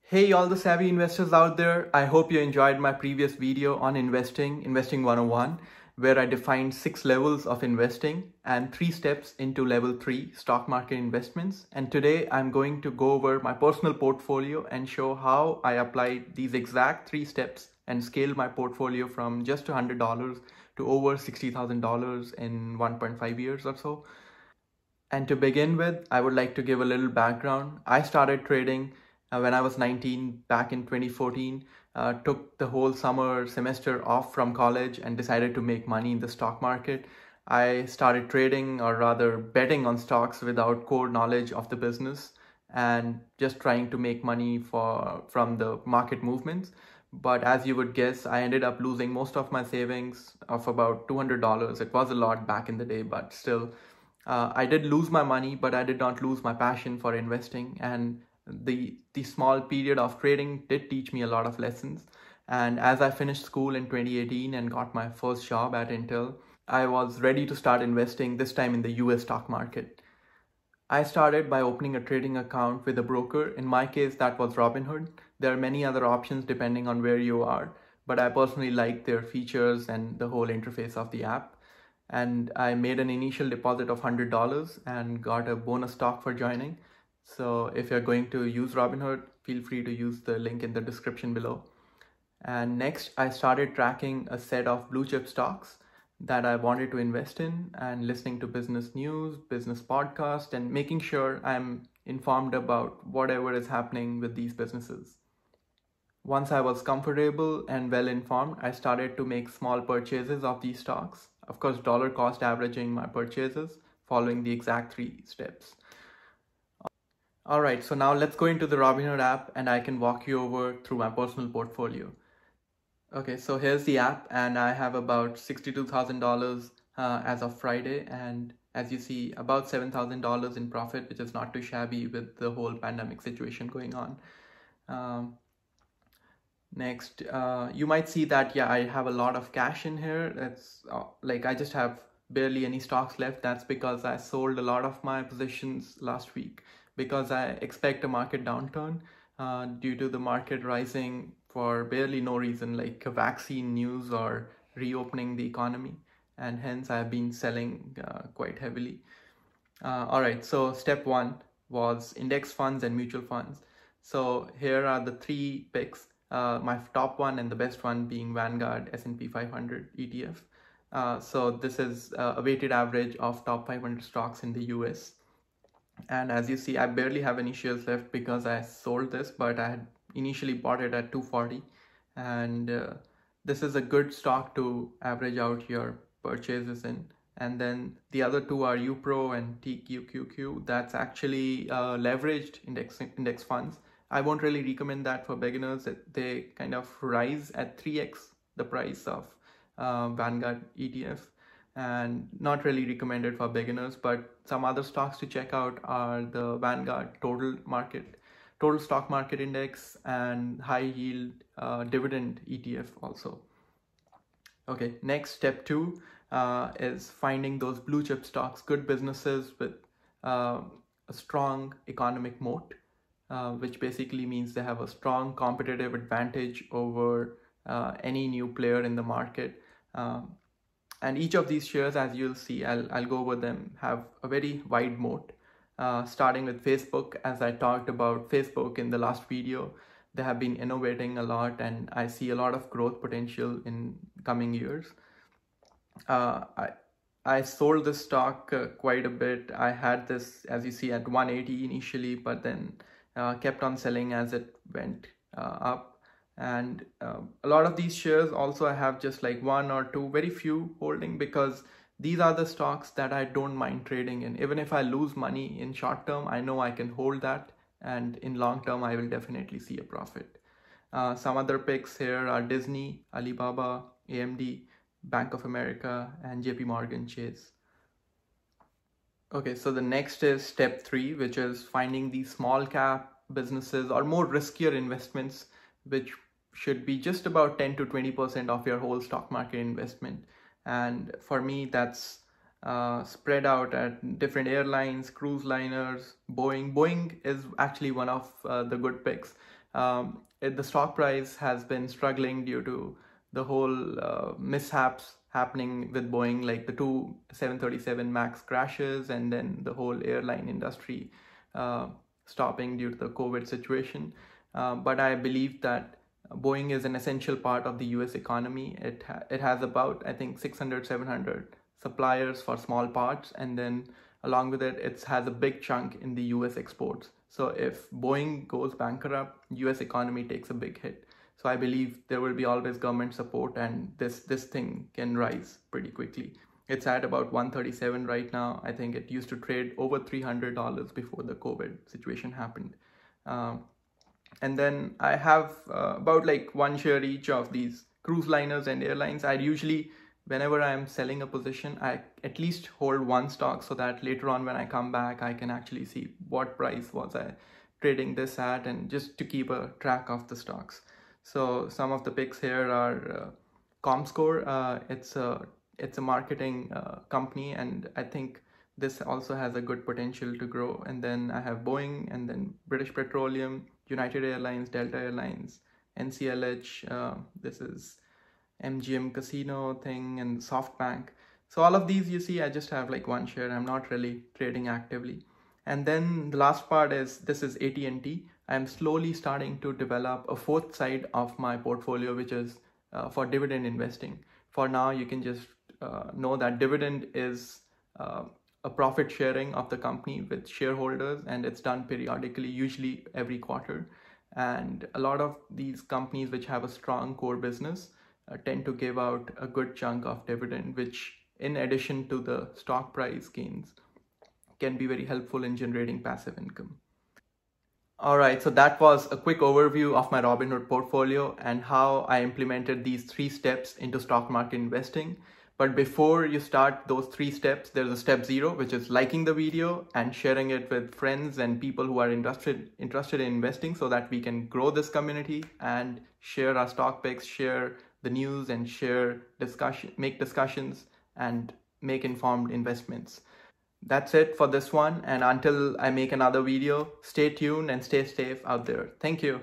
Hey all the savvy investors out there, I hope you enjoyed my previous video on Investing 101, where I defined 6 levels of investing and 3 steps into level 3 stock market investments. And today I'm going to go over my personal portfolio and show how I applied these exact 3 steps and scaled my portfolio from just $100 to over $60,000 in 1.5 years or so. And to begin with, I would like to give a little background. I started trading when I was 19 back in 2014, took the whole summer semester off from college and decided to make money in the stock market. I started trading, or rather betting on stocks without core knowledge of the business and just trying to make money from the market movements. But as you would guess, I ended up losing most of my savings of about $200. It was a lot back in the day, but still, I did lose my money, but I did not lose my passion for investing. And the small period of trading did teach me a lot of lessons. And as I finished school in 2018 and got my first job at Intel, I was ready to start investing, this time in the US stock market. I started by opening a trading account with a broker. In my case, that was Robinhood. There are many other options depending on where you are, but I personally like their features and the whole interface of the app. And I made an initial deposit of $100 and got a bonus stock for joining. So if you're going to use Robinhood, feel free to use the link in the description below. And next, I started tracking a set of blue chip stocks that I wanted to invest in and listening to business news, business podcasts, and making sure I'm informed about whatever is happening with these businesses. Once I was comfortable and well informed, I started to make small purchases of these stocks. Of course, dollar cost averaging my purchases, following the exact 3 steps. All right, so now let's go into the Robinhood app and I can walk you over through my personal portfolio. Okay, so here's the app and I have about $62,000 as of Friday, and as you see, about $7,000 in profit, which is not too shabby with the whole pandemic situation going on. Next, you might see that, yeah, I have a lot of cash in here. It's like I just have barely any stocks left. That's because I sold a lot of my positions last week because I expect a market downturn due to the market rising for barely no reason, like a vaccine news or reopening the economy. And hence I've been selling quite heavily. All right, so step 1 was index funds and mutual funds. So here are the 3 picks. My top one and the best one being Vanguard S&P 500 ETF. So this is a weighted average of top 500 stocks in the US. And as you see, I barely have any shares left because I sold this, but I had initially bought it at 240. And this is a good stock to average out your purchases in. And then the other 2 are UPRO and TQQQ. That's actually leveraged index funds. I won't really recommend that for beginners. They kind of rise at 3x the price of Vanguard ETF, and not really recommended for beginners. But some other stocks to check out are the Vanguard Total Stock Market Index and High Yield Dividend ETF also. Okay, next, step 2 is finding those blue chip stocks, good businesses with a strong economic moat. Which basically means they have a strong competitive advantage over any new player in the market. And each of these shares, as you'll see, I'll go over them, have a very wide moat. Starting with Facebook, as I talked about Facebook in the last video, they have been innovating a lot and I see a lot of growth potential in coming years. I sold this stock quite a bit. I had this, as you see, at 180 initially, but then kept on selling as it went up. And a lot of these shares also I have just like 1 or 2, very few holding, because these are the stocks that I don't mind trading in. Even if I lose money in short term, I know I can hold that, and in long term I will definitely see a profit. Some other picks here are Disney, Alibaba, AMD, Bank of America, and JP Morgan Chase. Okay, so the next is step 3, which is finding these small cap businesses or more riskier investments, which should be just about 10 to 20% of your whole stock market investment. And for me, that's spread out at different airlines, cruise liners, Boeing. Boeing is actually one of the good picks. The stock price has been struggling due to the whole mishaps happening with Boeing, like the two 737 MAX crashes, and then the whole airline industry uh, stopping due to the COVID situation. But I believe that Boeing is an essential part of the US economy. It has about, I think, 600, 700 suppliers for small parts, and then along with it, it has a big chunk in the US exports. So if Boeing goes bankrupt, US economy takes a big hit. So I believe there will be always government support, and this thing can rise pretty quickly. It's at about 137 right now. I think it used to trade over $300 before the COVID situation happened. And then I have about like one share each of these cruise liners and airlines. I usually, whenever I'm selling a position, I at least hold one stock so that later on when I come back, I can actually see what price was I trading this at, and just to keep a track of the stocks. So some of the picks here are Comscore. It's a marketing company, and I think this also has a good potential to grow. And then I have Boeing, and then British Petroleum, United Airlines, Delta Airlines, NCLH. This is MGM Casino thing, and SoftBank. So all of these, you see, I just have like one share. I'm not really trading actively. And then the last part is, this is AT&T. I'm slowly starting to develop a fourth side of my portfolio, which is for dividend investing. For now, you can just know that dividend is a profit sharing of the company with shareholders, and it's done periodically, usually every quarter. And a lot of these companies which have a strong core business tend to give out a good chunk of dividend, which in addition to the stock price gains can be very helpful in generating passive income. All right, so that was a quick overview of my Robinhood portfolio and how I implemented these 3 steps into stock market investing. But before you start those 3 steps, there's a step 0, which is liking the video and sharing it with friends and people who are interested in investing, so that we can grow this community and share our stock picks, share the news, and make discussions and make informed investments. That's it for this one, and until I make another video, stay tuned and stay safe out there. Thank you.